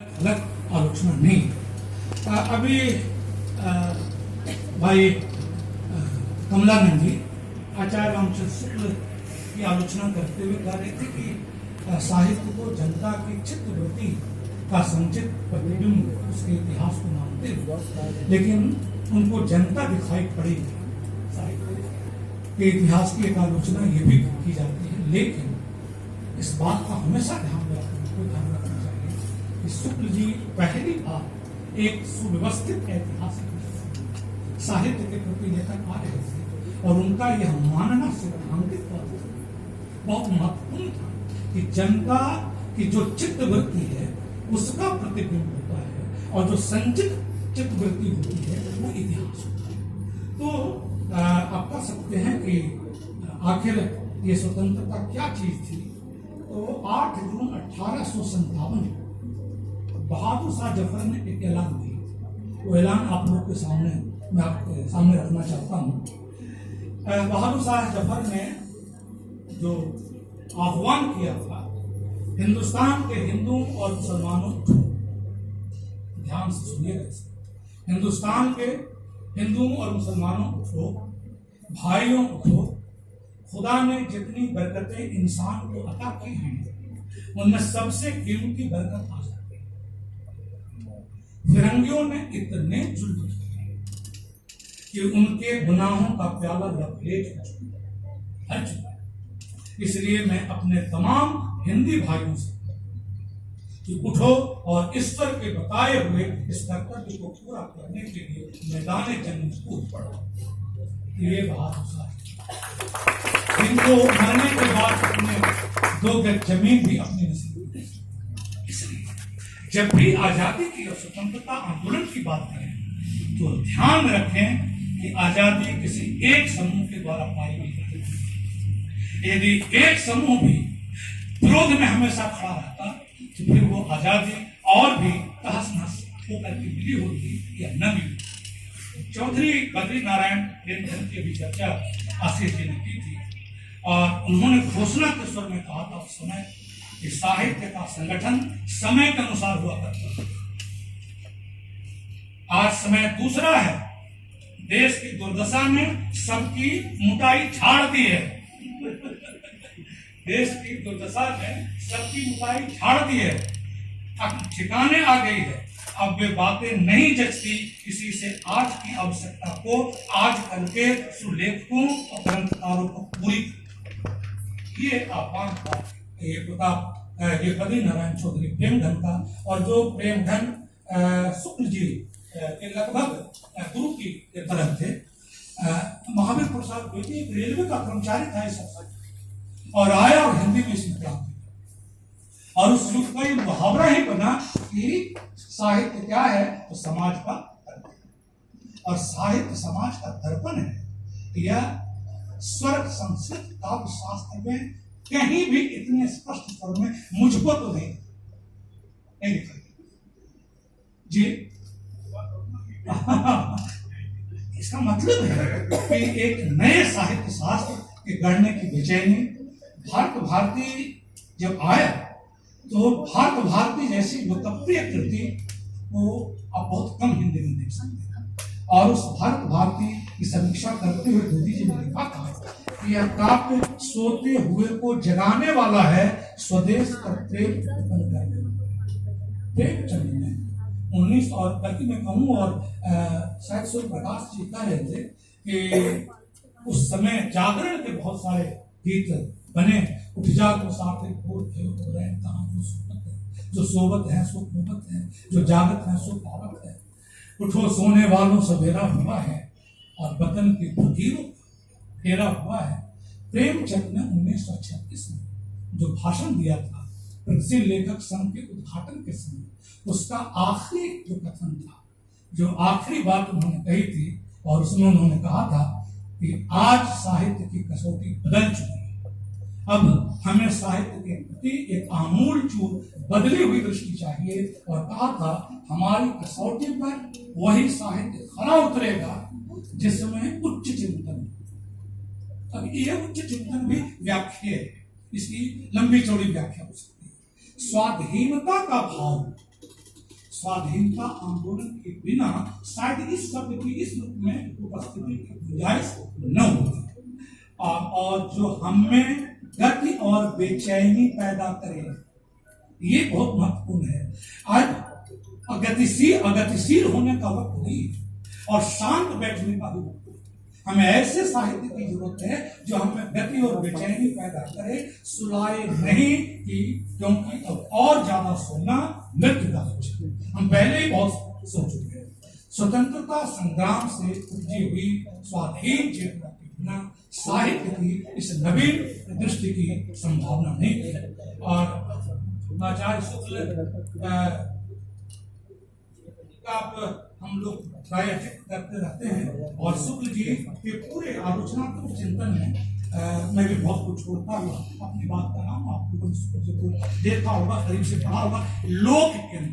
अलग आलोचना नहीं। अभी भाई कमलानंद जी आचार्य रामचंद्र शुक्ल की आलोचना करते हुए कह रहे थे कि साहित्य को जनता की चित्तवृत्ति का संचित प्रतिबिंब उसके इतिहास को मानते हुए, लेकिन उनको जनता दिखाई पड़ी साहित्य के इतिहास की एक आलोचना ये भी की जाती है। लेकिन इस बात का हमेशा ध्यान रखना चाहिए कि शुक्ल जी पहली बार एक सुव्यवस्थित ऐतिहासिक साहित्य के प्रति लेकर आ रहे थे और उनका यह मानना सिद्धांतिक बहुत महत्वपूर्ण था कि जनता की जो चित्तवृत्ति है उसका प्रतिबिंब होता है और जो संचित चित्तवृत्ति होती है वो इतिहास होता है। तो आप कह सकते हैं कि आखिर ये स्वतंत्रता क्या चीज थी। तो 8 जून 1857 बहादुर शाह जफर ने एक ऐलान दिया। वो ऐलान आप लोग के सामने मैं आपके सामने रखना चाहता हूँ। बहादुर शाह जफर ने जो आह्वान किया था हिंदुस्तान के हिंदुओं और मुसलमानों को, ध्यान से सुनिएगा, हिंदुस्तान के हिंदुओं और मुसलमानों को, भाइयों को खुदा ने जितनी बरकतें इंसान को अता की हैं उनमें सबसे कीमती बरकत आ जाती है। फिरंगियों ने इतने जुल्म किए कि उनके गुनाहों का प्याला लपेट भर चुका है। इसलिए मैं अपने तमाम हिंदी भाइयों से कि उठो और ईश्वर के बताए हुए इस कर्तव्य को पूरा करने के लिए मैदान जंग कूद पड़ो। ये बहादुर शाह इनको मरने के बाद अपने 2 गज जमीन भी अपनी नसीब में। इसलिए जब भी आजादी की और स्वतंत्रता आंदोलन की बात करें तो ध्यान रखें कि आजादी किसी एक समूह के द्वारा पाई गई है। यदि एक समूह भी विरोध में हमेशा खड़ा रहता तो फिर वो आजादी और भी तहस नहस होकर के मिली होती या न मिली। चौधरी बद्री नारायण प्रेमचंद की भी चर्चा आशीष जी ने की थी और उन्होंने घोषणा के स्वर में कहा था उस समय कि साहित्य का संगठन समय के अनुसार हुआ करता है। आज समय दूसरा है। देश की दुर्दशा ने सबकी मुटाई झाड़ दी है। देश की दुर्दशा ने सबकी मुटाई झाड़ दी है। अब ठिकाने आ गई है। अब वे बातें नहीं जचती किसी से। आज की आवश्यकता को आज करके सुलेखकों और ग्रंथकारों को पूरी ये आह्वान था। ये बद्री नारायण चौधरी प्रेमधन का और जो प्रेमधन शुक्ल जी के लगभग गुरु की तरह थे। महावीर प्रसाद बेटी एक रेलवे का कर्मचारी था इस और आया और हिंदी में इसमें क्या और उस युग का ये मुहावरा ही बना कि साहित्य क्या है तो समाज का दर्पण और साहित्य समाज का दर्पण है। यह स्वर संस्कृत काव्य शास्त्र में कहीं भी इतने स्पष्ट स्वर में मुझको तो नहीं लिखा जी। इसका मतलब है कि एक नए साहित्य शास्त्र के गढ़ने की बेचैनी भारत भारती जब आया तो भारत भारती जैसी लोकप्रिय कृति को आप बहुत कम हिंदी में देख सकते हैं। और उस भारत भारती की समीक्षा करते हुए दूधी जी ने लिखा था कि यह काव्य सोते हुए को जगाने वाला है, स्वदेश का प्रेम प्रेमचंद ने 19 और बल्कि मैं कहूँ और शायद सूर्य प्रकाश जी कह रहे थे कि उस समय जागरण के बहुत सारे गीत बने। उठ जाग मुसाफिर भोर थे हो रहे कहाँ जो सोबत है, जो सोबत है सो मोहब्बत है, जो जागत है सो पावत है। उठो सोने वालों सवेरा हुआ है और वतन की फकीरों फेरा हुआ है। प्रेमचंद ने 1936 में जो भाषण दिया था प्रगतिशील लेखक संघ के उद्घाटन के समय, उसका आखिरी जो कथन था, जो आखिरी बात उन्होंने कही थी और उसमें उन्होंने कहा था कि आज साहित्य की कसौटी बदल चुकी है। अब हमें साहित्य के प्रति एक आमूल चूर बदली हुई दृष्टि चाहिए और कहा था हमारी कसौटी पर वही साहित्य खरा उतरेगा जिसमें उच्च चिंतन। अब ये उच्च चिंतन भी व्याख्या है, इसकी लंबी चौड़ी व्याख्या हो सकती है। स्वाधीनता का भाव स्वाधीनता आंदोलन के बिना शायद इस शब्द की इस रूप में उपस्थिति की गुंजाइश न होती। और जो हमें गति और बेचैनी पैदा करे, ये बहुत महत्वपूर्ण है। आज अगतिशील होने का वक्त नहीं और शांत बैठने का भी वक्त। हमें ऐसे साहित्य की जरूरत है जो हमें गति और बेचैनी पैदा करे, सुलाए नहीं कि क्योंकि अब और ज्यादा सोना मृत्यु का लक्षण। हम पहले ही बहुत सो चुके हैं। स्वतंत्रता संग्राम से उपजी हुई स्वाधीन चेतना के बिना साहित्य की इस नवीन दृष्टि की संभावना नहीं है। और आचार्य शुक्ल आप हम लोग प्राय करते रहते हैं और शुक्ल जी के पूरे आलोचनात्मक चिंतन में मैं भी बहुत कुछ छोड़ता हुआ अपनी बात कर रहा हूँ। आप लोगों ने शुक्ल जी को देखा होगा, करीब से पढ़ा होगा। लोक केंद्र